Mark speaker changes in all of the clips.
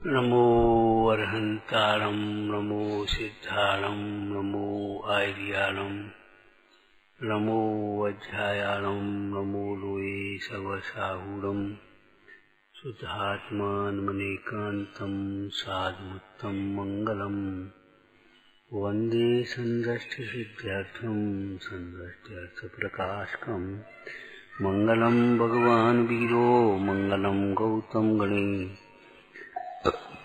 Speaker 1: नमो अर्हन्तारं नमो सिद्धारं नमो आयर्याणं नमो वज्रायाणं नमो लोये सर्वसाहूरं शुद्धात्मानमनेकान्तं साधुमुत्तं मङ्गलम् वन्दे सन्द्रष्टसिद्ध्यर्थं सन्द्रष्ट्यर्थप्रकाशकं मङ्गलं भगवान् वीरो मङ्गलं गौतम गणे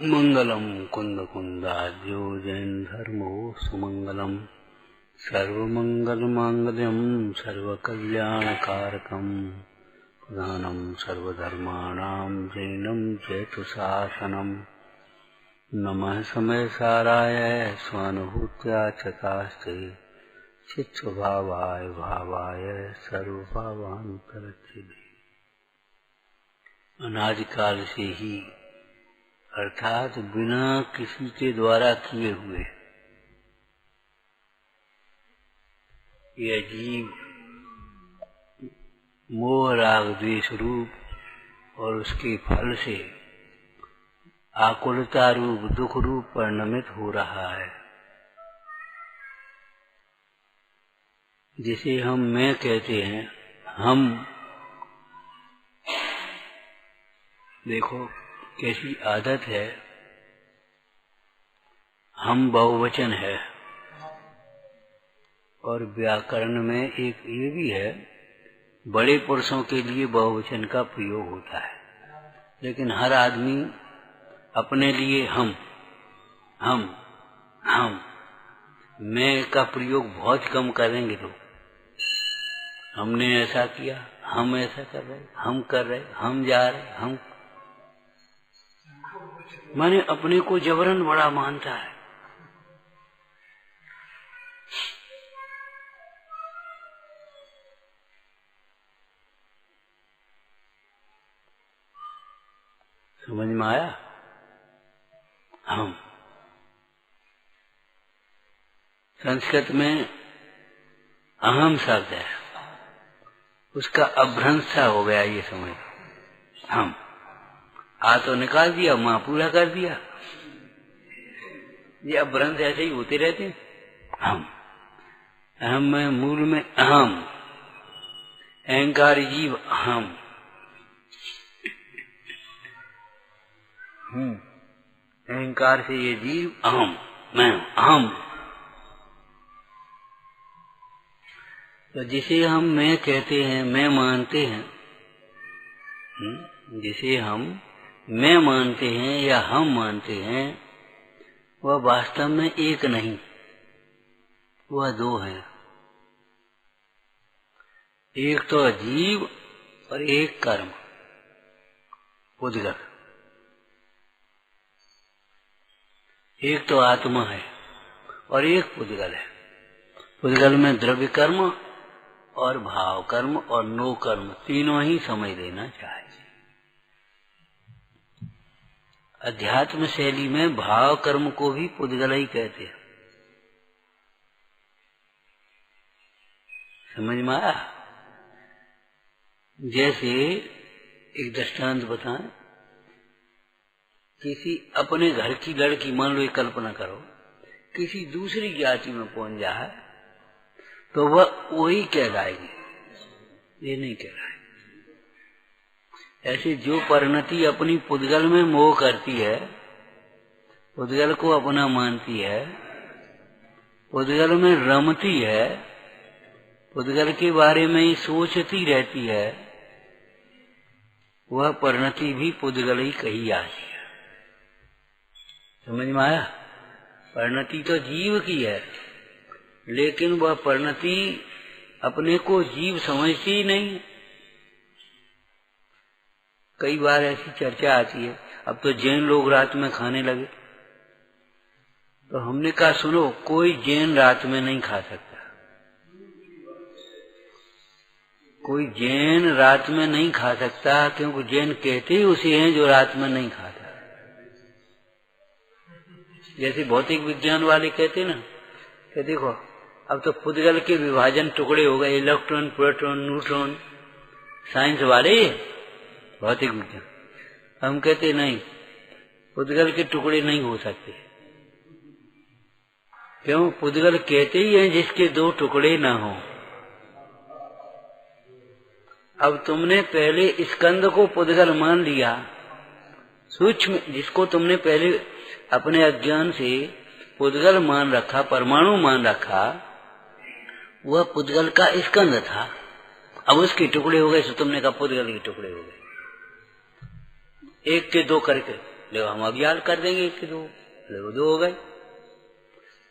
Speaker 1: मंगलम कुंद कुंदाद्यो जैन धर्मो सुमंगलम सर्वमंगल मांगल्यम सर्वकल्याणकारकम प्रधानम सर्वधर्माणां जैनम जयतु शासनम नमः समय साराय स्वानुभूत्या चतास्ते चित्स्वभावाय भावाय सर्वभावान्तरच्छिदे। अनादिकाल से ही अर्थात बिना किसी के द्वारा किए हुए यह जीव मोह राग द्वेष रूप और उसके फल से आकुलता रूप दुख रूप परिणमित हो रहा है, जिसे हम मैं कहते हैं। हम देखो कैसी आदत है, हम बहुवचन है और व्याकरण में एक ये भी है, बड़े पुरुषों के लिए बहुवचन का प्रयोग होता है, लेकिन हर आदमी अपने लिए हम मैं का प्रयोग बहुत कम करेंगे। तो हमने ऐसा किया, हम ऐसा कर रहे, हम कर रहे, हम जा रहे, हम माने अपने को जबरन बड़ा मानता है। समझ में आया? हम संस्कृत में अहम शब्द है, उसका अभ्रंश सा हो गया, ये समझ। हम आ तो निकाल दिया, माँ पूरा कर दिया, ये अभ्रंश ऐसे ही होते रहते हैं। हम अहम में मूल में अहम, अहंकार जीव अहम, अहंकार से ये जीव अहम, मैं अहम। तो जिसे हम मैं कहते हैं, मैं मानते हैं, जिसे हम मैं मानते हैं या हम मानते हैं, वह वास्तव में एक नहीं, वह दो है। एक तो जीव और एक कर्म पुद्गल। एक तो आत्मा है और एक पुद्गल है। पुद्गल में द्रव्य कर्म और भाव कर्म और नो कर्म तीनों ही समझ लेना चाहिए। अध्यात्म शैली में भाव कर्म को भी पुद्गल ही कहते हैं। समझ में आया? जैसे एक दृष्टांत बताएं, किसी अपने घर की लड़की, मान लो, एक कल्पना करो, किसी दूसरी जाति में पहुंच जाए तो वह वही कहलाएगी, ये नहीं कहलाएगी। ऐसे जो परिणति अपनी पुद्गल में मोह करती है, पुद्गल को अपना मानती है, पुद्गल में रमती है, पुद्गल के बारे में ही सोचती रहती है, वह परिणति भी पुद्गल ही कही आती है। समझ में आया? परिणति तो जीव की है, लेकिन वह परिणति अपने को जीव समझती ही नहीं। कई बार ऐसी चर्चा आती है, अब तो जैन लोग रात में खाने लगे, तो हमने कहा सुनो, कोई जैन रात में नहीं खा सकता। कोई जैन रात में नहीं खा सकता, क्योंकि जैन कहते ही उसे हैं जो रात में नहीं खाता। जैसे भौतिक विज्ञान वाले कहते ना कि देखो अब तो पुद्गल के विभाजन टुकड़े हो गए, इलेक्ट्रॉन, प्रोटॉन, न्यूट्रॉन, साइंस वाले भौतिक विज्ञान। हम कहते नहीं, पुद्गल के टुकड़े नहीं हो सकते। क्यों? पुद्गल कहते ही हैं जिसके दो टुकड़े ना हो। अब तुमने पहले स्कंद को पुद्गल मान लिया, सूक्ष्म जिसको तुमने पहले अपने अज्ञान से पुद्गल मान रखा, परमाणु मान रखा, वह पुद्गल का स्कंद था। अब उसके टुकड़े हो गए, तो तुमने कहा पुद्गल के टुकड़े हो गए। एक के दो करके ले हम अब याद कर देंगे, एक के दो ले दो हो गए।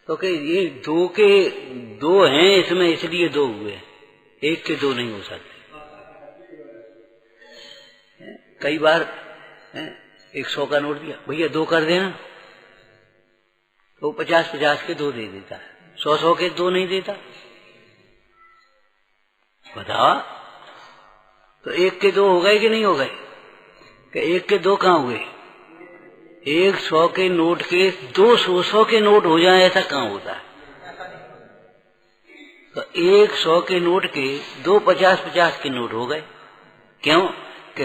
Speaker 1: तो कि ये दो के दो हैं इसमें, इसलिए दो हुए, एक के दो नहीं हो सकते। कई बार 100 का नोट दिया, भैया दो कर देना, तो 50-50 के दो दे देता है, 100-100 के दो नहीं देता। बताओ, तो एक के दो हो गए कि नहीं हो गए? कि एक के दो कहाँ हुए? 100 के नोट के 200 के नोट हो जाए, ऐसा कहाँ होता है? तो 100 के नोट के 2 50-50 के नोट हो गए। क्यों? कि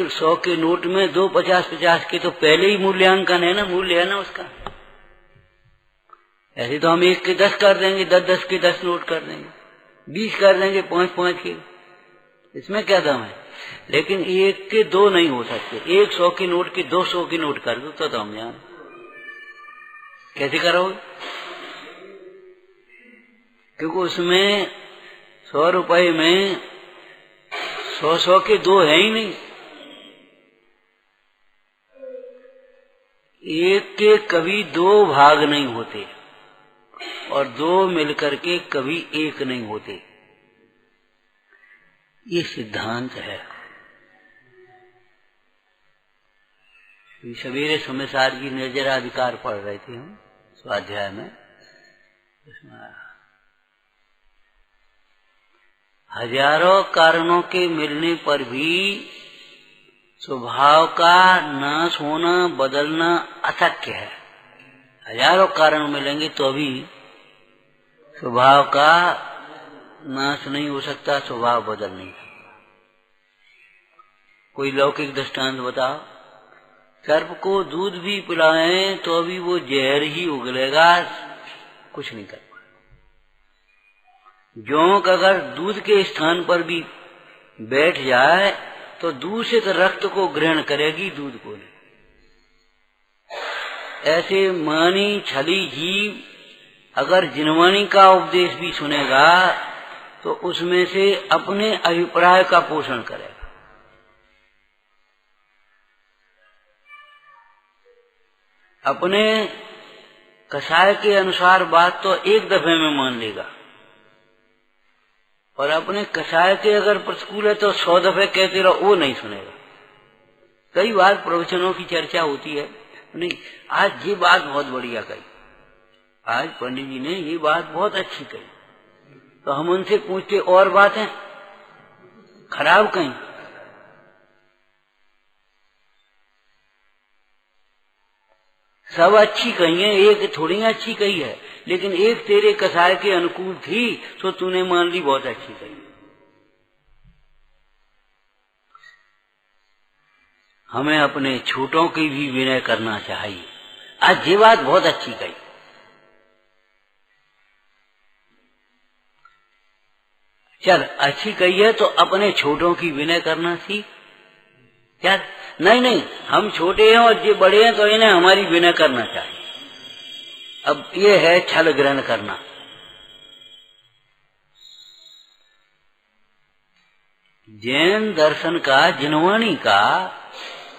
Speaker 1: 100 के नोट में 2 50-50 के तो पहले ही मूल्यांकन है ना, मूल्य है ना उसका। ऐसे तो हम 1 के 10 कर देंगे, 10-10 के 10 नोट कर देंगे, 20 कर देंगे, 5-5 के, इसमें क्या दाम है? लेकिन 1 के 2 नहीं हो सकते। 100 के नोट के 200 के नोट कर दो तो हम जान कैसे करोगे? क्योंकि उसमें 100 रुपए में 100 के दो है ही नहीं। एक के कभी दो भाग नहीं होते और दो मिलकर के कभी एक नहीं होते, ये सिद्धांत है। सवेरे समयसार की निर्जराधिकार पढ़ रहे थे हम स्वाध्याय में, हजारों कारणों के मिलने पर भी स्वभाव का नाश होना, बदलना अशक्य है। हजारों कारण मिलेंगे तो भी स्वभाव का नाश नहीं हो सकता, स्वभाव बदल नहीं सकता। कोई लौकिक दृष्टांत बताओ। सर्प को दूध भी पिलाएं तो भी वो जहर ही उगलेगा, कुछ नहीं कर पाएगा। जोंक अगर दूध के स्थान पर भी बैठ जाए तो दूषित रक्त को ग्रहण करेगी, दूध को नहीं। ऐसे मानी छली जीव अगर जिनवाणी का उपदेश भी सुनेगा तो उसमें से अपने अभिप्राय का पोषण करेगा। अपने कसाय के अनुसार बात तो एक दफे में मान लेगा, और अपने कसाय के अगर प्रतिकूल है तो 100 दफे कहते रहो, वो नहीं सुनेगा। कई बार प्रवचनों की चर्चा होती है, नहीं आज ये बात बहुत बढ़िया कही, आज पंडित जी ने ये बात बहुत अच्छी कही, तो हम उनसे पूछते और बातें खराब कहीं? सब अच्छी कही है, एक थोड़ी अच्छी कही है, लेकिन एक तेरे कसाय के अनुकूल थी तो तूने मान ली बहुत अच्छी कही। हमें अपने छोटों की भी विनय करना चाहिए। आज ये बात बहुत अच्छी कही, चल अच्छी कही है तो अपने छोटों की विनय करना सीख। यार नहीं हम छोटे हैं और ये बड़े हैं तो इन्हें हमारी विनय करना चाहिए। अब ये है छल ग्रहण करना। जैन दर्शन का, जिनवाणी का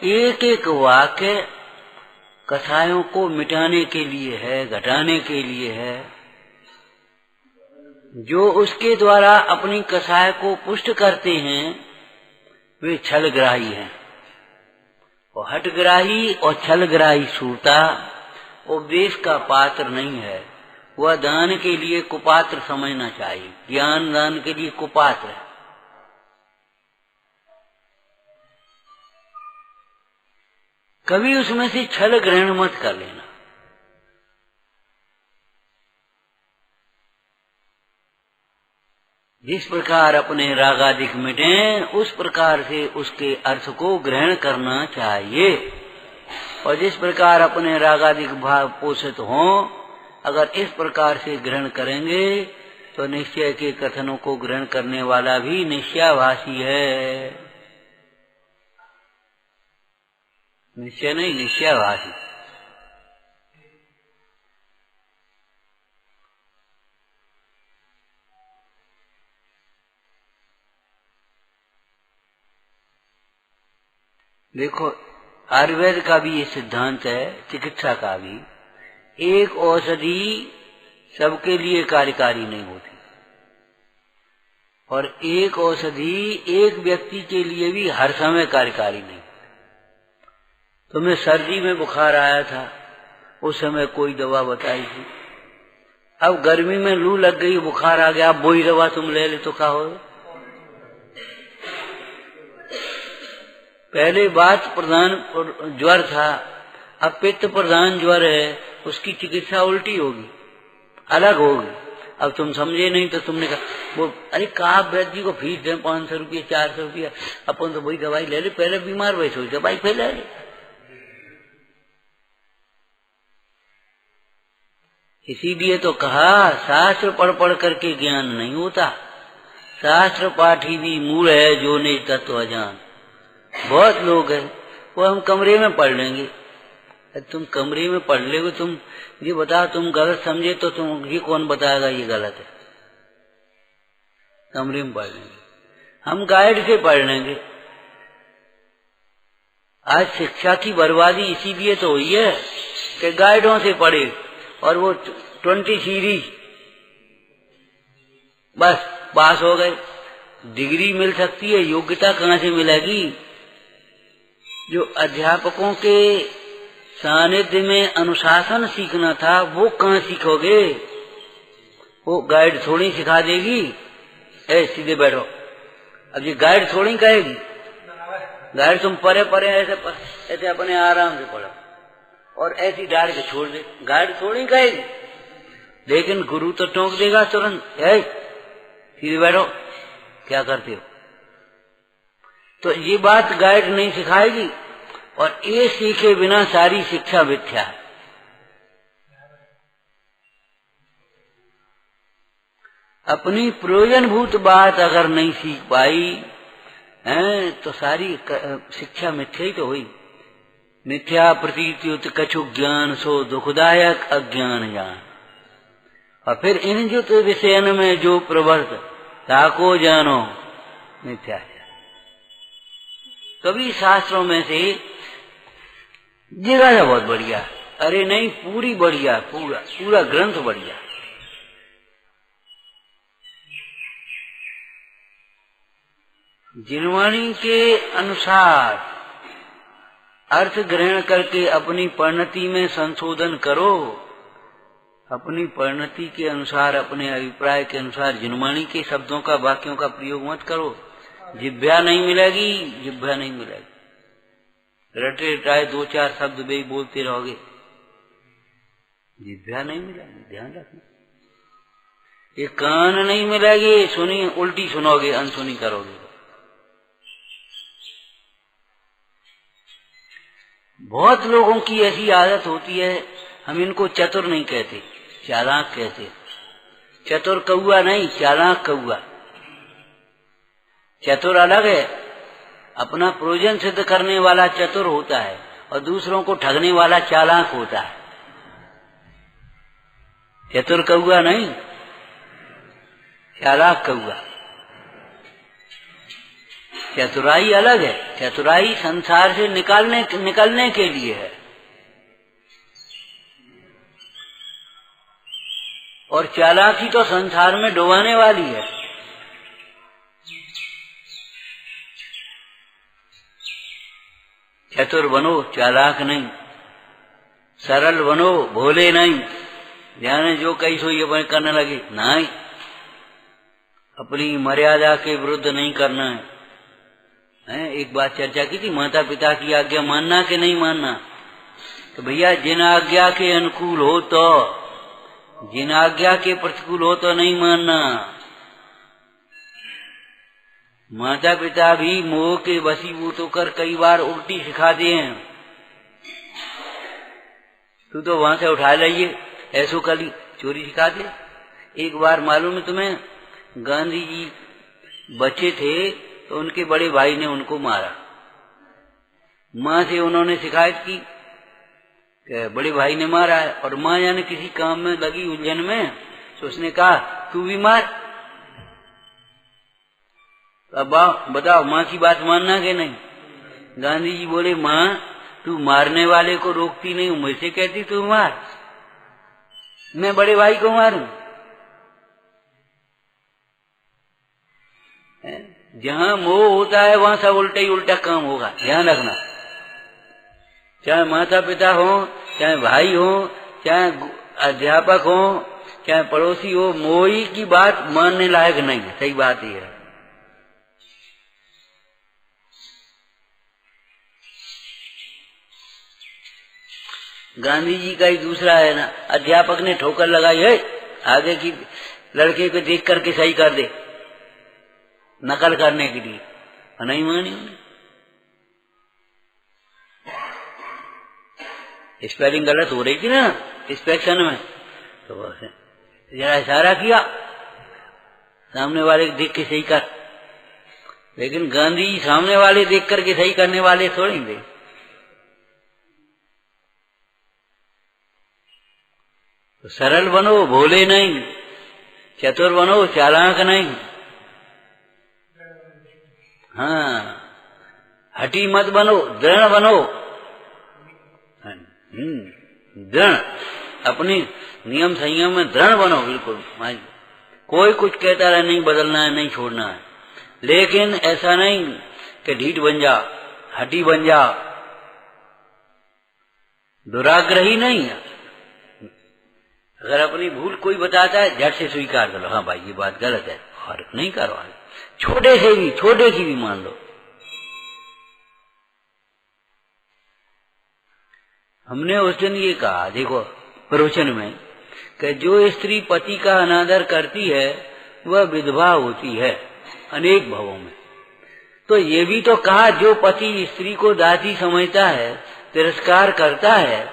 Speaker 1: एक एक वाक्य कसायों को मिटाने के लिए है, घटाने के लिए है। जो उसके द्वारा अपनी कसाय को पुष्ट करते हैं वे छलग्राही हैं, और हठग्राही और छलग्राही सूरता उपदेश का पात्र नहीं है। वह दान के लिए कुपात्र समझना चाहिए, ज्ञान दान के लिए कुपात्र है। कभी उसमें से छल ग्रहण मत कर लेना। जिस प्रकार अपने रागादिक मिटें उस प्रकार से उसके अर्थ को ग्रहण करना चाहिए। और जिस प्रकार अपने रागादिक भाव पोषित हों, अगर इस प्रकार से ग्रहण करेंगे तो निश्चय के कथनों को ग्रहण करने वाला भी निश्चयाभासी है। निश्चय नहीं, निश्चयाभासी। देखो, आयुर्वेद का भी ये सिद्धांत है, चिकित्सा का भी। एक औषधि सबके लिए कार्यकारी नहीं होती, और एक औषधि एक व्यक्ति के लिए भी हर समय कार्यकारी नहीं। तुम्हें सर्दी में बुखार आया था, उस समय कोई दवा बताई थी। अब गर्मी में लू लग गई, बुखार आ गया, अब वही दवा तुम ले ले तो क्या हो? पहले वात प्रधान ज्वर था, अब पित्त प्रधान ज्वर है, उसकी चिकित्सा उल्टी होगी, अलग होगी। अब तुम समझे नहीं तो तुमने कहा वो अरे कहा वैद्य जी को फीस दें 500 रुपये 400 रुपया, अपन तो वही दवाई ले ले, पहले बीमार हुए तो दवाई फैला ले। इसीलिए तो कहा शास्त्र पढ़ पढ़ करके ज्ञान नहीं होता, शास्त्र पाठी भी मूल है जो निज तत्व अजान। बहुत लोग हैं वो हम कमरे में पढ़ लेंगे। तुम कमरे में पढ़ लेगे, तुम ये बताओ तुम गलत समझे तो तुम ये कौन बताएगा ये गलत है? कमरे में पढ़ लेंगे, हम गाइड से पढ़ लेंगे। आज शिक्षा की बर्बादी इसीलिए तो हुई है कि गाइडों से पढ़े, और वो 20 सीरीज बस पास हो गए। डिग्री मिल सकती है, योग्यता कहाँ से मिलेगी? जो अध्यापकों के सानिध्य में अनुशासन सीखना था वो कहाँ सीखोगे? वो गाइड थोड़ी सिखा देगी, ए सीधे बैठो। अब ये गाइड थोड़ी कहेगी, गाइड तुम परे परे ऐसे अपने आराम से पढ़ो और ऐसी डाल के छोड़ दे, गाइड थोड़ी कहेगी। लेकिन गुरु तो टोक देगा तुरंत, ए सीधे बैठो, क्या करते हो? तो ये बात गाइड नहीं सिखाएगी, और ये सीखे बिना सारी शिक्षा मिथ्या है। अपनी प्रयोजनभूत बात अगर नहीं सीख पाई है तो सारी शिक्षा मिथ्या ही तो हुई। मिथ्या प्रतीत कछु ज्ञान सो दुखदायक अज्ञान ज्ञान। और फिर इन जुत विषयन में जो प्रवर्त ताको जानो मिथ्या है। कभी शास्त्रों में से जगह बहुत बढ़िया, अरे नहीं पूरी बढ़िया, पूरा ग्रंथ बढ़िया। जिनवाणी के अनुसार अर्थ ग्रहण करके अपनी परिणति में संशोधन करो। अपनी परिणति के अनुसार, अपने अभिप्राय के अनुसार जिनवाणी के शब्दों का, वाक्यों का प्रयोग मत करो। जिभ्या नहीं मिलेगी, जिभ्या नहीं मिलेगी। रटे रटाए 2-4 शब्द भी बोलते रहोगे, जिभ्या नहीं मिलेगी, ध्यान रखना। ये कान नहीं मिलेगी, सुनी उल्टी सुनोगे, अनसुनी करोगे। बहुत लोगों की ऐसी आदत होती है, हम इनको चतुर नहीं कहते, चालाक कहते। चतुर कौआ नहीं, चालाक कौआ। चतुर अलग है, अपना प्रयोजन सिद्ध करने वाला चतुर होता है, और दूसरों को ठगने वाला चालाक होता है। चतुर कौआ नहीं, चालाक कौआ। चतुराई अलग है, चतुराई संसार से निकलने के लिए है, और चालाकी तो संसार में डुबाने वाली है। चतुर बनो, चालाक नहीं। सरल बनो, भोले नहीं। जाने जो कहीं सो ये करने लगे, नहीं। अपनी मर्यादा के विरुद्ध नहीं करना है। एक बात चर्चा की थी, माता पिता की आज्ञा मानना कि नहीं मानना। तो भैया जिन आज्ञा के अनुकूल हो तो, जिन आज्ञा के प्रतिकूल हो तो नहीं मानना। माता पिता भी मोह के वशीभूत होकर कई बार उल्टी सिखा दिए हैं। तू तो वहां से उठा लाइए, ऐसो कर ली, चोरी सिखा दे। एक बार मालूम है तुम्हें, गांधी जी बच्चे थे तो उनके बड़े भाई ने उनको मारा। माँ से उन्होंने शिकायत की कि बड़े भाई ने मारा है, और माँ यानी किसी काम में लगी उलझन में, तो उसने कहा तू भी मार। अब बताओ माँ की बात मानना कि नहीं? गांधी जी बोले माँ तू मारने वाले को रोकती नहीं, मुझसे कहती तू मार, मैं बड़े भाई को मारूं? जहां मोह होता है वहां सब उल्टा ही उल्टा काम होगा, ध्यान रखना। चाहे माता पिता हो, चाहे भाई हो, चाहे अध्यापक हो, चाहे पड़ोसी हो, मोही की बात मानने लायक नहीं है। सही बात ये है। गांधी जी का ही दूसरा है ना, अध्यापक ने ठोकर लगाई है, आगे की लड़के को देख करके सही कर दे, नकल करने के लिए, नहीं मानी। स्पेलिंग गलत हो रही थी ना इंस्पेक्शन में, तो जरा इशारा किया सामने वाले को देख के सही कर, लेकिन गांधी जी सामने वाले देख करके सही करने वाले थोड़ी थे। तो सरल बनो, भोले नहीं, चतुर बनो, चालाक नहीं। हाँ, हठी मत बनो, दृढ़ बनो। दृढ़, अपनी नियम संयम में दृढ़ बनो बिल्कुल। कोई कुछ कहता रहे नहीं बदलना है, नहीं छोड़ना है, लेकिन ऐसा नहीं कि ढीठ बन जा, हठी बन जा, दुराग्रही नहीं है। अगर अपनी भूल कोई बताता है झट से स्वीकार कर लो, हाँ भाई ये बात गलत है, और नहीं करवा, छोटे की भी मान लो। हमने उस दिन ये कहा, देखो प्रवचन में, कि जो स्त्री पति का अनादर करती है वह विधवा होती है अनेक भवों में। तो ये भी तो कहा जो पति स्त्री को दासी समझता है, तिरस्कार करता है,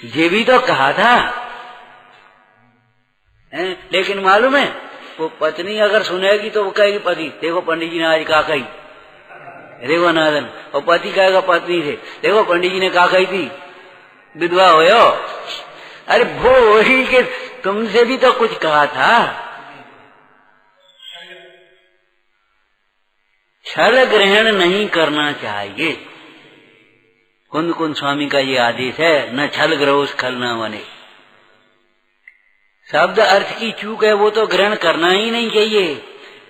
Speaker 1: ये भी तो कहा था। लेकिन मालूम है, वो पत्नी अगर सुनेगी तो वो कहेगी पति, देखो पंडित जी ने आज कहा कही, देखो अनादन, और पति कहेगा पत्नी से, देखो पंडित जी ने कहा कही थी, विधवा हो। अरे वो वही के तुमसे भी तो कुछ कहा था। छल ग्रहण नहीं करना चाहिए। कुंद कुंद स्वामी का ये आदेश है, न छल ग्रहो छल न बने। शब्द अर्थ की चूक है वो तो ग्रहण करना ही नहीं चाहिए,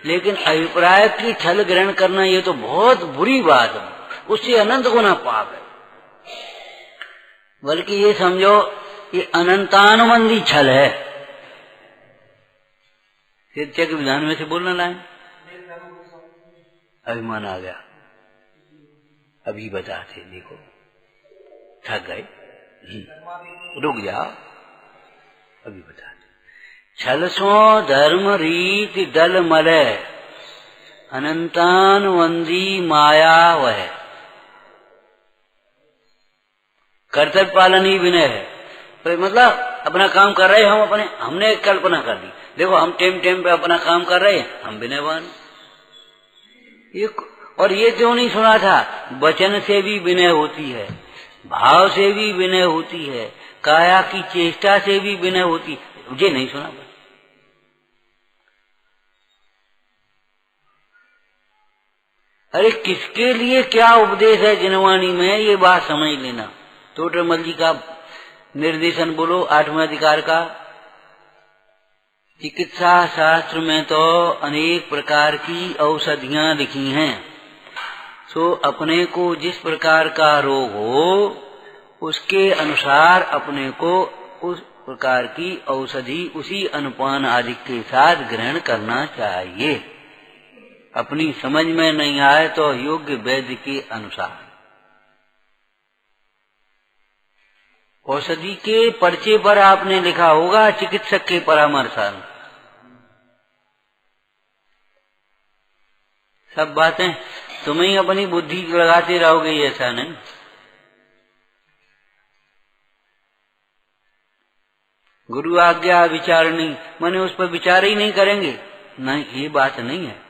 Speaker 1: लेकिन अभिप्राय की छल ग्रहण करना ये तो बहुत बुरी बात है, उससे अनंत गुना पाप है। बल्कि ये समझो ये अनंतानुबंधी छल है। शिक्षा के विधान में से बोलना लाए, अभिमान आ गया, अभी बताते, देखो थक गए, रुक जाओ, अभी बताते। छल सो धर्म रीति दल मले, अनंतानुबंधी माया वह। कर्तव्य पालन ही विनय है। तो मतलब अपना काम कर रहे हम, हमने एक कल्पना कर दी, देखो हम टेम पे अपना काम कर रहे हैं, हम विनयवान। और ये क्यों नहीं सुना था, वचन से भी विनय होती है, भाव से भी विनय होती है, काया की चेष्टा से भी विनय होती है, मुझे नहीं सुना। अरे किसके लिए क्या उपदेश है जिनवाणी में, ये बात समझ लेना। तोटरमल जी का निर्देशन बोलो 8वें अधिकार का। चिकित्सा शास्त्र में तो अनेक प्रकार की औषधियां लिखी हैं, सो अपने को जिस प्रकार का रोग हो उसके अनुसार अपने को उस प्रकार की औषधि उसी अनुपान आदि के साथ ग्रहण करना चाहिए। अपनी समझ में नहीं आए तो योग्य वैद्य के अनुसार। औषधि के पर्चे पर आपने लिखा होगा चिकित्सक के परामर्शानुसार। सब बातें तुम ही अपनी बुद्धि लगाते रहोगे, ऐसा नहीं। गुरु आज्ञा विचारणी माने उस पर विचार ही नहीं करेंगे, नहीं, ये बात नहीं है।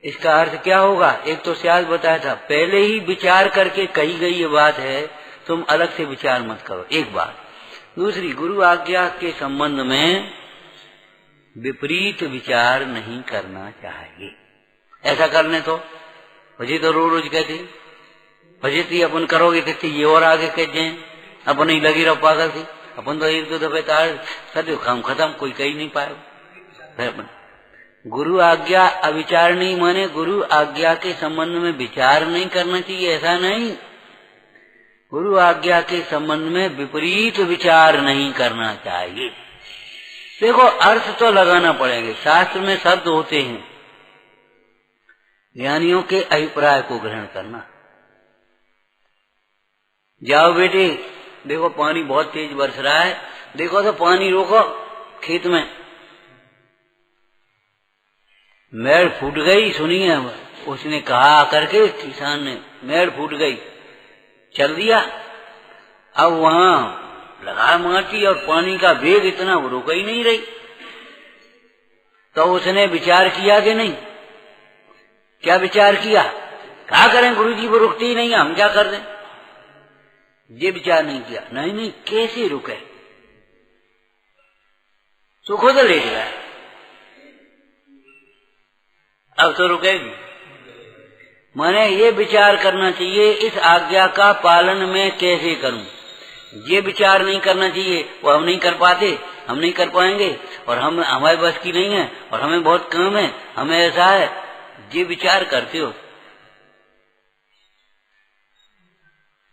Speaker 1: इसका अर्थ क्या होगा? एक तो शायद बताया था, पहले ही विचार करके कही गई ये बात है, तुम अलग से विचार मत करो, एक बात। दूसरी, गुरु आज्ञा के संबंध में विपरीत विचार नहीं करना चाहिए। ऐसा करने तो मुझे तो रोज कहते भजती अपन करोगे कहते ये और आगे कह जाए, अपन ही लगी रहो पागल थी, अपन तो एक दो दफे तार सद काम खत्म, कोई कही नहीं पाए। गुरु आज्ञा अविचारणी माने गुरु आज्ञा के संबंध में विचार नहीं करना चाहिए, ऐसा नहीं। गुरु आज्ञा के संबंध में विपरीत विचार नहीं करना चाहिए। देखो अर्थ तो लगाना पड़ेगा, शास्त्र में शब्द होते हैं, ज्ञानियों के अभिप्राय को ग्रहण करना। जाओ बेटे, देखो पानी बहुत तेज बरस रहा है, देखो तो पानी रोको खेत में, मेड़ फूट गई। सुनिए, उसने कहा करके किसान ने, मेड़ फूट गई, चल दिया। अब वहां लगा माटी और पानी का वेग इतना, वो रुक ही नहीं रही। तो उसने विचार किया कि नहीं? क्या विचार किया? क्या करें गुरुजी, वो रुकती ही नहीं है, हम क्या कर दें? ये विचार नहीं किया, नहीं नहीं कैसे रुके, तो खुद लेट गया, अब तो रुकेगी। माने ये विचार करना चाहिए, इस आज्ञा का पालन मैं कैसे करूं, ये विचार नहीं करना चाहिए। वो हम नहीं कर पाते, हम नहीं कर पाएंगे, और हम हमारे बस की नहीं है, और हमें बहुत काम है, हमें ऐसा है, ये विचार करते हो।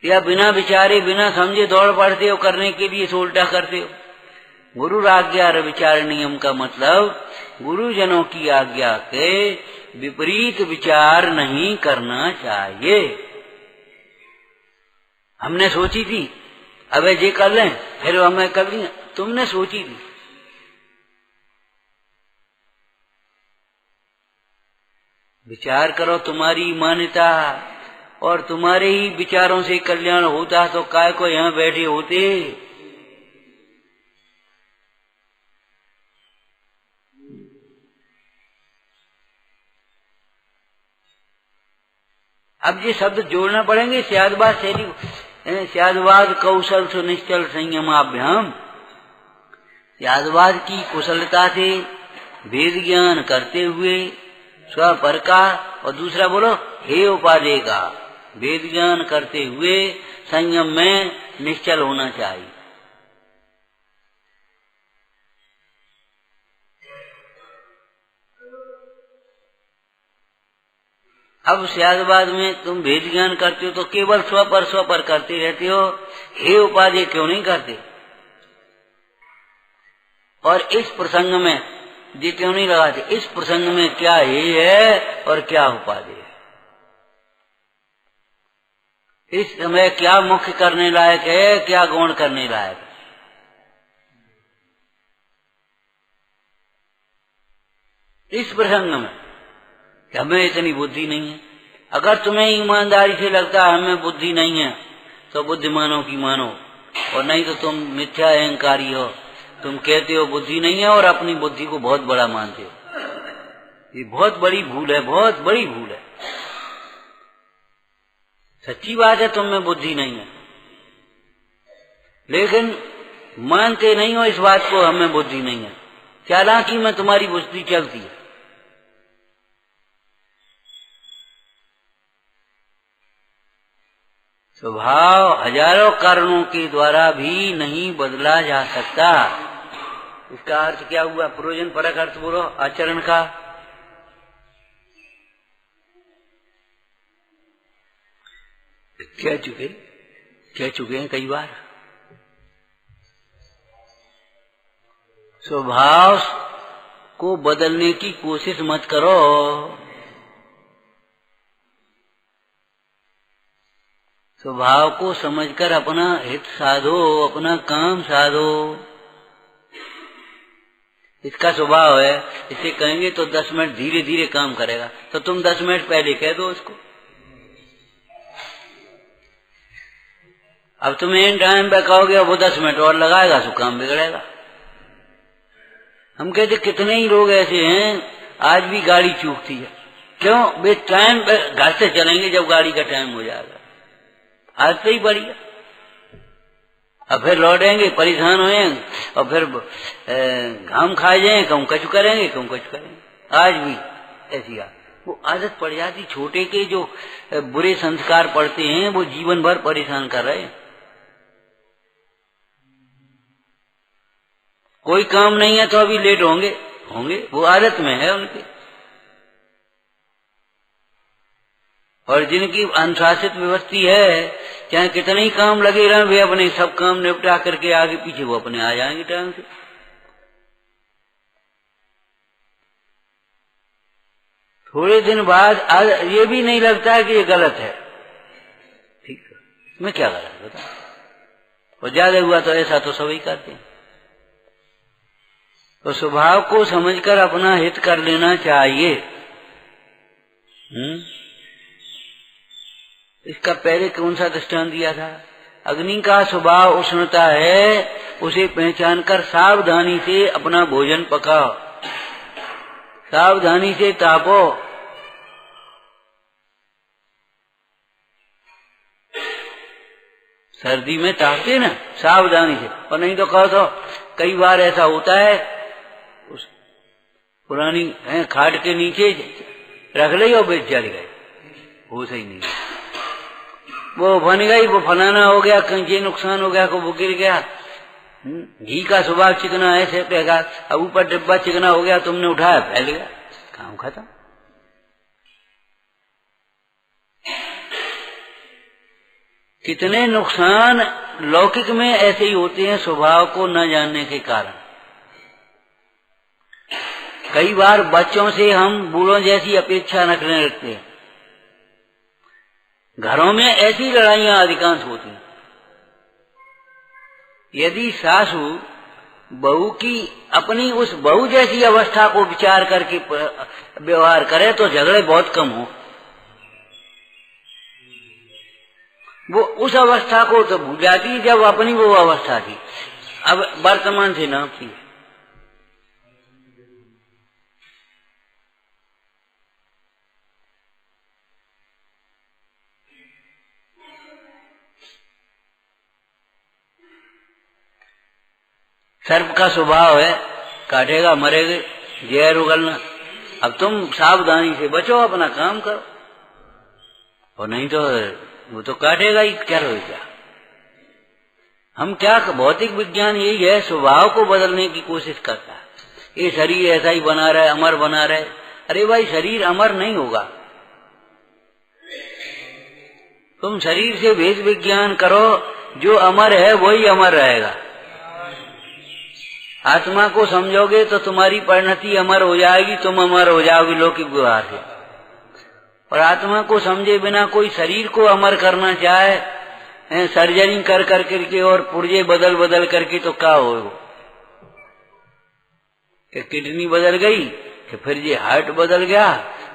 Speaker 1: या बिना विचारे बिना समझे दौड़ पड़ते हो करने के लिए, सो उल्टा करते हो। गुरु आज्ञा विचार नियम का मतलब गुरुजनों की आज्ञा के विपरीत विचार नहीं करना चाहिए। हमने सोची थी अब ये कर लें, फिर हमें कर लिया, तुमने सोची थी। विचार करो, तुम्हारी मान्यता और तुम्हारे ही विचारों से कल्याण होता तो काय को यहाँ बैठे होते। अब ये शब्द जोड़ना पड़ेंगे, स्यादवाद कौशल सुनिश्चल संयमाभ्याम। स्यादवाद की कुशलता से वेद ज्ञान करते हुए स्वपर का, और दूसरा बोलो हे उपादेय का, वेद ज्ञान करते हुए संयम में निश्चल होना चाहिए। अब स्यादवाद में तुम वेद ज्ञान करते हो तो केवल स्वपर करते रहते हो, हे उपादेय क्यों नहीं करते? और इस प्रसंग में ये क्यों नहीं लगाते? इस प्रसंग में क्या हे है और क्या उपादेय है, इस समय क्या मुख्य करने लायक है, क्या गौण करने लायक है। इस प्रसंग में कि हमें इतनी बुद्धि नहीं है। अगर तुम्हें ईमानदारी से लगता है हमें बुद्धि नहीं है तो बुद्धिमानों की मानो, और नहीं तो तुम मिथ्या अहंकारी हो, तुम कहते हो बुद्धि नहीं है और अपनी बुद्धि को बहुत बड़ा मानते हो। ये बहुत बड़ी भूल है, बहुत बड़ी भूल है। सच्ची बात है तुम में बुद्धि नहीं है, लेकिन मानते नहीं हो इस बात को, हमें बुद्धि नहीं है। चालाकी में तुम्हारी बुद्धि चलती है। स्वभाव हजारों कारणों के द्वारा भी नहीं बदला जा सकता। इसका अर्थ क्या हुआ? प्रयोजन परक अर्थ बोलो आचरण का। कह चुके हैं कई बार। स्वभाव को बदलने की कोशिश मत करो। स्वभाव को समझकर अपना हित साधो, अपना काम साधो। इसका स्वभाव है, इसे कहेंगे तो 10 मिनट धीरे धीरे काम करेगा, तो तुम 10 मिनट पहले कह दो उसको। अब तुम इन टाइम पे कहोगे वो 10 मिनट और लगाएगा तो काम बिगड़ेगा। हम कहते कितने ही लोग ऐसे हैं आज भी गाड़ी चूकती है। क्यों? वे टाइम पे घर से चलेंगे जब गाड़ी का टाइम हो जाएगा। आज से ही बढ़िया, अब फिर लौटेंगे परेशान होएंगे और फिर घाम खाए जाएंगे, कहूँ कचू करेंगे, कहूँ कचू करेंगे। आज भी ऐसी वो आदत पड़ जाती। छोटे के जो बुरे संस्कार पड़ते हैं वो जीवन भर परेशान कर रहे हैं। कोई काम नहीं है तो अभी लेट होंगे, वो आदत में है उनके। और जिनकी अनुशासित व्यवस्था है, चाहे कितने ही काम लगे रहे, वे अपने सब काम निपटा करके आगे पीछे वो अपने आ जाएंगे टाइम से। थोड़े दिन बाद ये भी नहीं लगता है कि ये गलत है। ठीक है, इसमें क्या गलत बता। और ज्यादा हुआ तो ऐसा तो सभी करते हैं। तो स्वभाव को समझकर अपना हित कर लेना चाहिए। इसका पहले कौन सा दृष्टांत दिया था? अग्नि का स्वभाव उष्णता है, उसे पहचान कर सावधानी से अपना भोजन पकाओ, सावधानी से तापो। सर्दी में तापते ना सावधानी से, और नहीं तो कहो तो कई बार ऐसा होता है उस पुरानी खाट के नीचे रख ली और बेच जल गए, हो सही नहीं, वो बन गई, वो फलाना हो गया, कहीं नुकसान हो गया, को वो गिर गया। घी का स्वभाव चिकना ऐसे कहेगा, अब ऊपर डिब्बा चिकना हो गया, तुमने उठाया फैल गया, काम खत्म। कितने नुकसान लौकिक में ऐसे ही होते हैं स्वभाव को न जानने के कारण। कई बार बच्चों से हम बूढ़ों जैसी अपेक्षा रखने लगते हैं। घरों में ऐसी लड़ाइयां अधिकांश होती हैं। यदि सासू बहू की अपनी उस बहू जैसी अवस्था को विचार करके व्यवहार करे तो झगड़े बहुत कम हो। वो उस अवस्था को तो भूल जाती जब अपनी वो अवस्था थी, अब वर्तमान से नापती है। सर्प का स्वभाव है, काटेगा मरेगा, जहर उगलना। अब तुम सावधानी से बचो, अपना काम करो, और नहीं तो वो तो काटेगा ही, क्या रोएगा। हम क्या, भौतिक विज्ञान यही है, स्वभाव को बदलने की कोशिश करता है। ये शरीर ऐसा ही बना रहा है, अमर बना रहा है। अरे भाई, शरीर अमर नहीं होगा। तुम शरीर से भेद विज्ञान करो, जो अमर है वही अमर रहेगा। आत्मा को समझोगे तो तुम्हारी परिणति अमर हो जाएगी, तुम अमर हो जाओगे लौकिक व्यवहार से। और आत्मा को समझे बिना कोई शरीर को अमर करना चाहे, सर्जरी कर करके और पुर्जे बदल बदल करके, तो क्या होगा? कि किडनी बदल गई, कि फिर ये हार्ट बदल गया,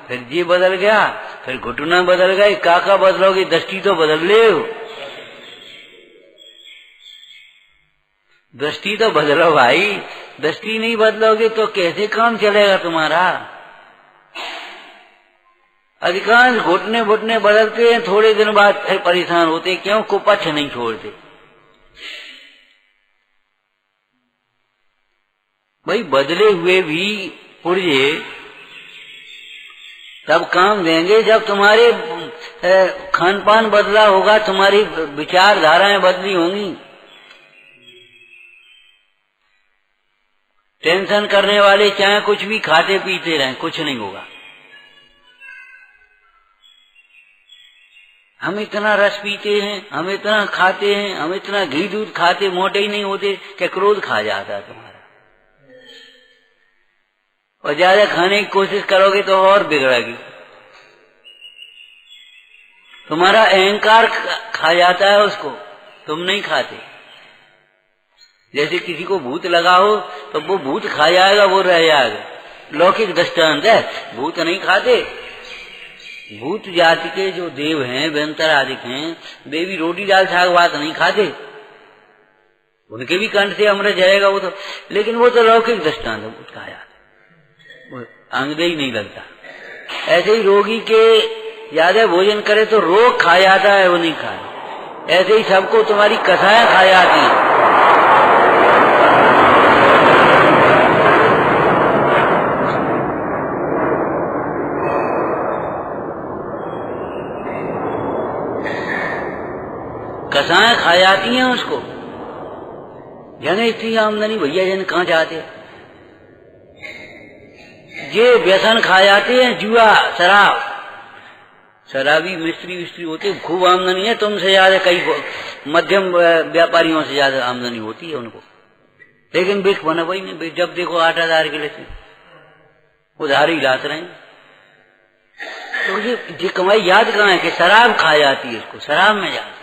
Speaker 1: फिर ये बदल गया, फिर घुटना बदल गए, का बदलोगे? दृष्टि तो बदल ले, दृष्टि तो बदलो भाई। दृष्टि नहीं बदलोगे तो कैसे काम चलेगा तुम्हारा? अधिकांश घुटने घुटने बदलते हैं, थोड़े दिन बाद फिर परेशान होते। क्यों? को पक्ष नहीं छोड़ते। भाई, बदले हुए भी पुर्जे तब काम देंगे जब तुम्हारे खान पान बदला होगा, तुम्हारी विचारधाराएं बदली होंगी। टेंशन करने वाले चाहे कुछ भी खाते पीते रहें, कुछ नहीं होगा। हम इतना रस पीते हैं, हम इतना खाते हैं, हम इतना घी दूध खाते, मोटे ही नहीं होते कि क्रोध खा जाता है तुम्हारा। और ज्यादा खाने की कोशिश करोगे तो और बिगड़ेगी। तुम्हारा अहंकार खा जाता है उसको, तुम नहीं खाते। जैसे किसी को भूत लगा हो तो वो भूत खा जाएगा, वो रह जाएगा। लौकिक दृष्टांत है, भूत नहीं खाते, भूत जाति के जो देव हैं, व्यंतर आदि हैं, वे भी रोटी दाल साग भात नहीं खाते, उनके भी कंठ से अमृत जाएगा वो तो, लेकिन वो तो लौकिक दृष्टांत कहा जाता, वो अंगदेही नहीं लगता। ऐसे ही रोगी के ज्यादा भोजन करे तो रोग खा जाता है, वो नहीं खाए। ऐसे ही सबको तुम्हारी कथाएं खा जाती हैं। कसाएं खा जाती हैं उसको, यानी इतनी आमदनी भैया जन कहाँ जाते, ये व्यसन खा जाते हैं, जुआ शराब, शराबी मिस्त्री विस्त्री होते, खूब आमदनी है, तुमसे ज्यादा कई मध्यम व्यापारियों से ज्यादा आमदनी होती है उनको, लेकिन बिक बना वही नहीं, जब देखो 8,000 के लेते उधार ही लाते रहे। तो ये कमाई याद कहाँ है कि शराब खा जाती है, उसको शराब में जाती है।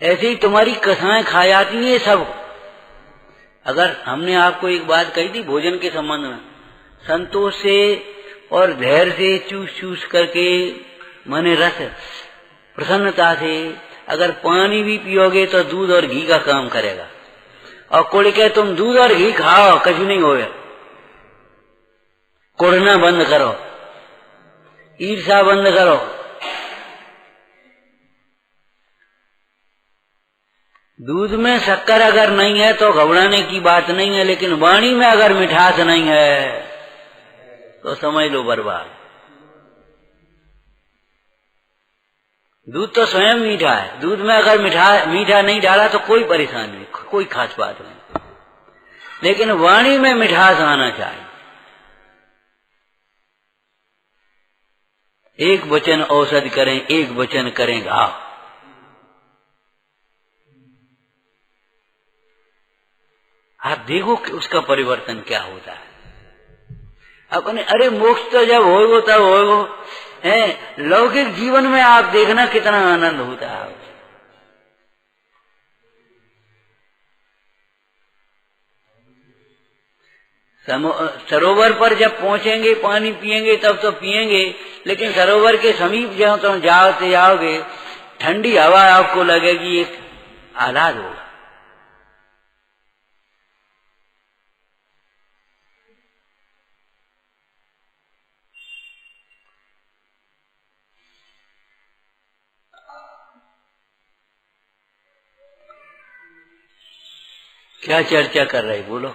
Speaker 1: ऐसे ही तुम्हारी कथाएं खा जाती है सब। अगर हमने आपको एक बात कही थी भोजन के संबंध में, संतोष से और धैर्य से चूस चूस करके माने रस प्रसन्नता से अगर पानी भी पियोगे तो दूध और घी का काम करेगा, और कोई कहे तुम दूध और घी खाओ कुछ नहीं होगा, कुड़ना बंद करो, ईर्ष्या बंद करो, दूध में शक्कर अगर नहीं है तो घबराने की बात नहीं है, लेकिन वाणी में अगर मिठास नहीं है तो समझ लो बर्बाद। दूध तो स्वयं मीठा है, दूध में अगर मीठा नहीं डाला तो कोई परेशानी नहीं, कोई खास बात नहीं, लेकिन वाणी में मिठास आना चाहिए। एक वचन औषधि करें, एक वचन करें घाव। आप देखो कि उसका परिवर्तन क्या होता है। अपने अरे मोक्ष तो जब होगा तब होगा है, लौकिक जीवन में आप देखना कितना आनंद होता है। सरोवर पर जब पहुंचेंगे पानी पिएंगे तब तो पिएंगे, लेकिन सरोवर के समीप जब तुम जाओगे ठंडी हवा आपको लगेगी, एक आह्लाद होगा। क्या चर्चा कर रहे बोलो?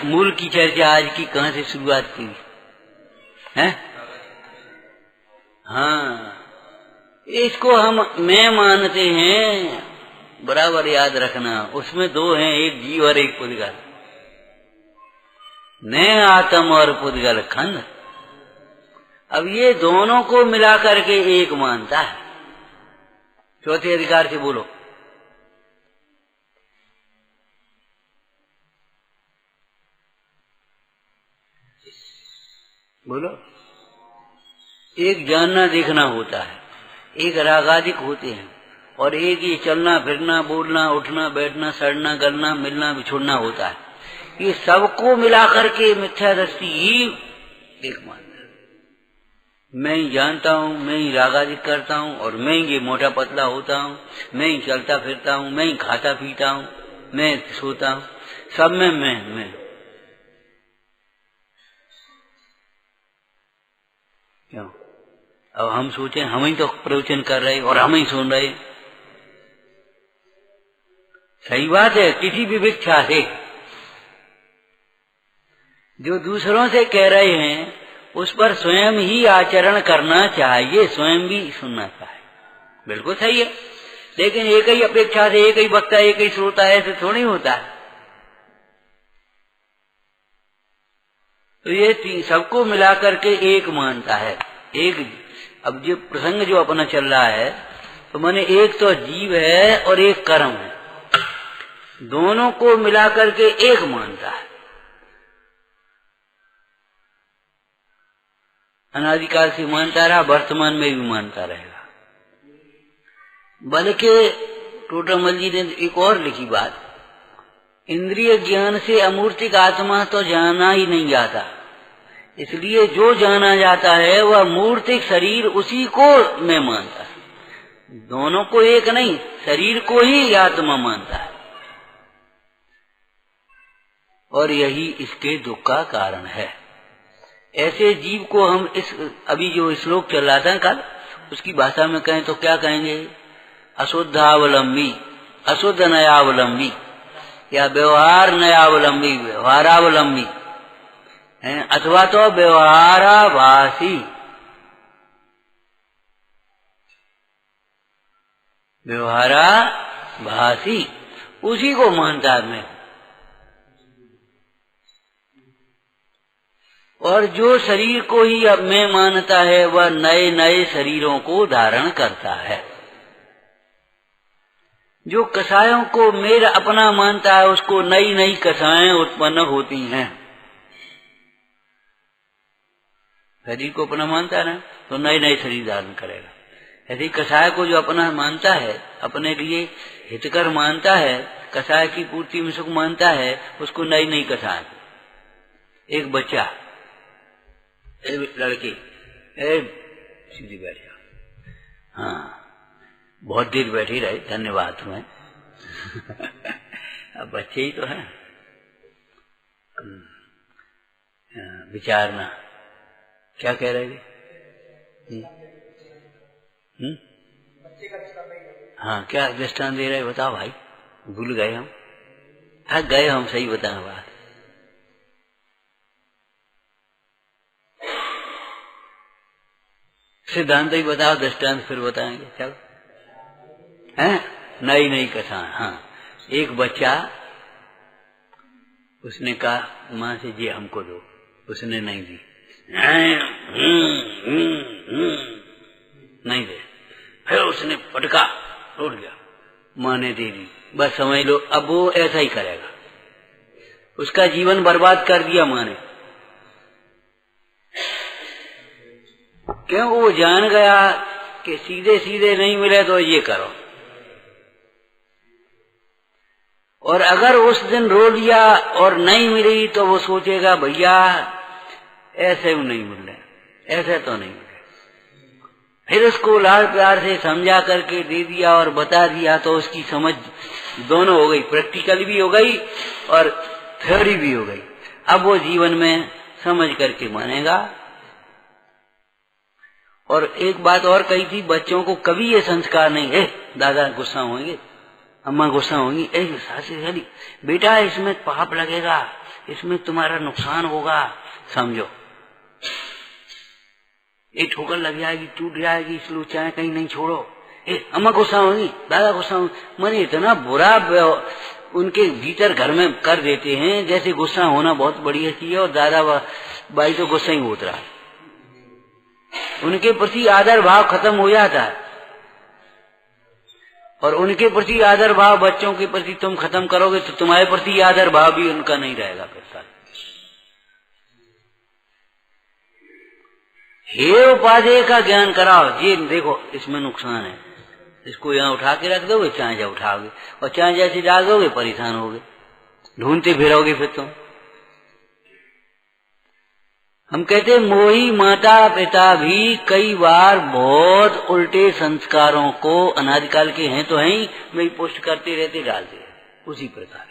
Speaker 1: मूल की चर्चा आज की कहाँ से शुरुआत की है? हाँ, इसको हम मैं मानते हैं, बराबर याद रखना। उसमें दो हैं, एक जीव और एक पुद्गल, न आत्म और पुद्गल खंड। अब ये दोनों को मिला करके एक मानता है। चौथे अधिकार से बोलो। बोलो। एक जानना देखना होता है, एक रागादिक होते हैं, और एक ये चलना फिरना बोलना उठना बैठना सड़ना गलना मिलना बिछुड़ना होता है। ये सबको मिलाकर के मिथ्या दृष्टि ही एक मानता है। मैं ही जानता हूँ, मैं ही रागादिक करता हूँ, और मैं ही ये मोटा पतला होता हूँ, मैं ही चलता फिरता हूँ, मैं ही खाता पीता हूँ, मैं सोता हूँ, सब में मैं। क्यों? अब हम सोचे हम ही तो प्रवचन कर रहे और हम ही सुन रहे। सही बात है, किसी विविक्षा से जो दूसरों से कह रहे हैं उस पर स्वयं ही आचरण करना चाहिए, स्वयं भी सुनना चाहिए। बिल्कुल सही है, लेकिन एक ही अपेक्षा से एक ही वक्ता एक ही श्रोता ऐसे थोड़ी होता है। तो ये सबको मिलाकर के एक मानता है। एक अब जो प्रसंग जो अपना चल रहा है तो माने एक तो जीव है और एक कर्म है, दोनों को मिलाकर के एक मानता है। अनादिकाल से मानता रहा, वर्तमान में भी मानता रहेगा। बल्कि टोटामल जी ने एक और लिखी बात, इंद्रिय ज्ञान से अमूर्तिक आत्मा तो जाना ही नहीं जाता, इसलिए जो जाना जाता है वह मूर्तिक शरीर उसी को मैं मानता है। दोनों को एक नहीं, शरीर को ही आत्मा मानता है, और यही इसके दुख का कारण है। ऐसे जीव को हम इस अभी जो श्लोक चल रहा था कल, उसकी भाषा में कहें तो क्या कहेंगे? अशुद्धावलंबी, अशुद्ध नयावलंबी, या व्यवहार नयावलंबी, व्यवहारावलंबी, अथवा तो व्यवहाराभासी, व्यवहाराभासी, उसी को मानता है मैं। और जो शरीर को ही अब मैं मानता है वह नए नए शरीरों को धारण करता है। जो कसायों को मेरा अपना मानता है उसको नई नई कसाएं उत्पन्न होती हैं। शरीर को अपना मानता है ना, तो नए नए शरीर धारण करेगा। यदि कसाय को जो अपना मानता है, अपने लिए हितकर मानता है, कसाय की पूर्ति में सुख मानता है, उसको नई नई कसाएं। एक बच्चा, लड़की, सीधी बैठ जाओ, हाँ बहुत देर बैठी रही, धन्यवाद तुम्हें। अब बच्चे ही तो हैं, विचारना क्या कह रहे थे? हाँ, क्या दृष्टांत दे रहे बताओ भाई, भूल गए हम, थक गए हम, सही बताना बात। सिद्धांत ही बताओ, दृष्टांत फिर बताएंगे। चलो, हैं नई नई कथा। हाँ, एक बच्चा, उसने कहा माँ से जी हमको दो, उसने नहीं दी, नहीं दे, फिर उसने पटका, टूट गया, माँ ने दे दी, बस समझ लो अब वो ऐसा ही करेगा। उसका जीवन बर्बाद कर दिया माँ ने, क्यों? वो जान गया कि सीधे सीधे नहीं मिले तो ये करो, और अगर उस दिन रो लिया और नहीं मिली तो वो सोचेगा भैया ऐसे नहीं मिल रहे, ऐसे तो नहीं मिले। फिर उसको लाड प्यार से समझा करके दे दिया और बता दिया तो उसकी समझ दोनों हो गई, प्रैक्टिकल भी हो गई और थ्योरी भी हो गई। अब वो जीवन में समझ करके मानेगा। और एक बात और कही थी, बच्चों को कभी ये संस्कार नहीं है, दादा गुस्सा होंगे, अम्मा गुस्सा होंगी, सासी बेटा इसमें पाप लगेगा, इसमें तुम्हारा नुकसान होगा, समझो ये ठोकर लग जाएगी, टूट जाएगी, इसलिए चाहे कहीं नहीं छोड़ो। अम्मा गुस्सा होंगी, दादा गुस्सा होंगी, मन इतना बुरा उनके भीतर घर में कर देते हैं जैसे गुस्सा होना बहुत बढ़िया चीज है, और दादा भाई तो गुस्सा ही होता है। उनके प्रति आदर भाव खत्म हो जाता है, और उनके प्रति आदर भाव बच्चों के प्रति तुम खत्म करोगे तो तुम्हारे प्रति आदर भाव भी उनका नहीं रहेगा। फिर हे उपाधेय का ज्ञान कराओ, ये देखो इसमें नुकसान है, इसको यहाँ उठा के रख दोगे, चाहे जा उठाओगे, और चाहे जैसे डाल दोगे परेशान होगे, ढूंढते फिरोगे फिर तुम। हम कहते मोही माता पिता भी कई बार बहुत उल्टे संस्कारों को अनादिकाल के हैं तो हैं ही, वही पोस्ट करते रहते डालते रहते उसी प्रकार।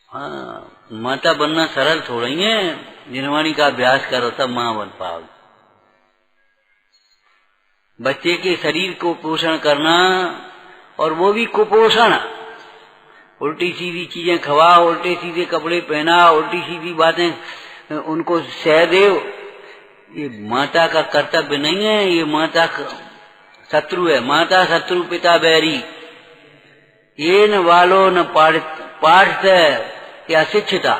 Speaker 1: हाँ, माता बनना सरल थोड़ा ही है, जिनवाणी का अभ्यास करो तब माँ बन पाओगे। बच्चे के शरीर को पोषण करना, और वो भी कुपोषण, उल्टी सीधी चीजें खवाओ, उल्टे सीधे कपड़े पहना, उल्टी सीधी बातें उनको सहदेव, ये माता का कर्तव्य नहीं है, ये माता का शत्रु है। माता शत्रु पिता बैरी, ये न वालो न पाठ या शिक्षिता,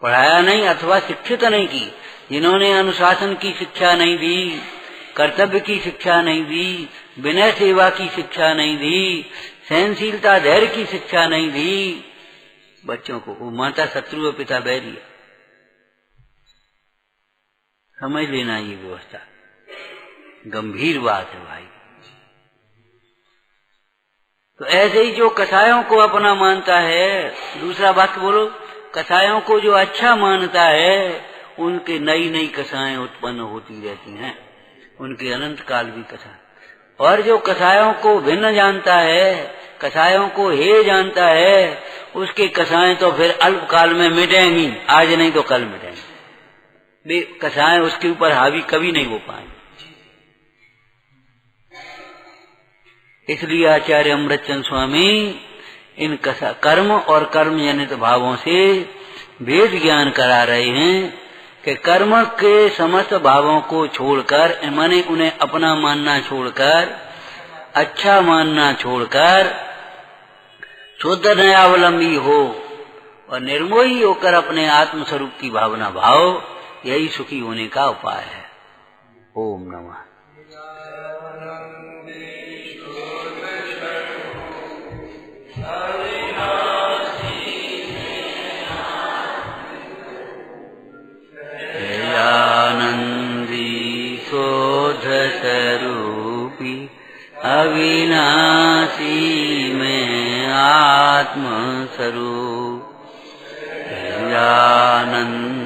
Speaker 1: पढ़ाया नहीं अथवा शिक्षित नहीं की, जिन्होंने अनुशासन की शिक्षा नहीं दी, कर्तव्य की शिक्षा नहीं दी, विनय सेवा की शिक्षा नहीं दी, सहनशीलता धैर्य की शिक्षा नहीं दी बच्चों को, वो माता शत्रु पिता बैरी है। समझ लेना ये व्यवस्था गंभीर बात है भाई। तो ऐसे ही जो कसायों को अपना मानता है, दूसरा वाक्य बोलो, कसायों को जो अच्छा मानता है उनके नई नई कसाएं उत्पन्न होती रहती हैं, उनके अनंत काल भी कसाय। और जो कसायों को भिन्न जानता है, कसायों को हे जानता है, उसके कसाएं तो फिर अल्प काल में मिटेंगी, आज नहीं तो कल मिटेंगी। वे कसाएं उसके ऊपर हावी कभी नहीं हो पाएंगे। इसलिए आचार्य अमृतचंद स्वामी इन कर्म और कर्म जनित भावों से वेद ज्ञान करा रहे हैं कि कर्म के समस्त भावों को छोड़कर, माने उन्हें अपना मानना छोड़कर, अच्छा मानना छोड़कर शुद्ध नयावलंबी हो और निर्मोही होकर अपने आत्मस्वरूप की भावना भाव, यही सुखी होने का उपाय है। ओम नमः। आनंदी शोध स्वरूपी अविनाशी में आत्म स्वरूप आनंद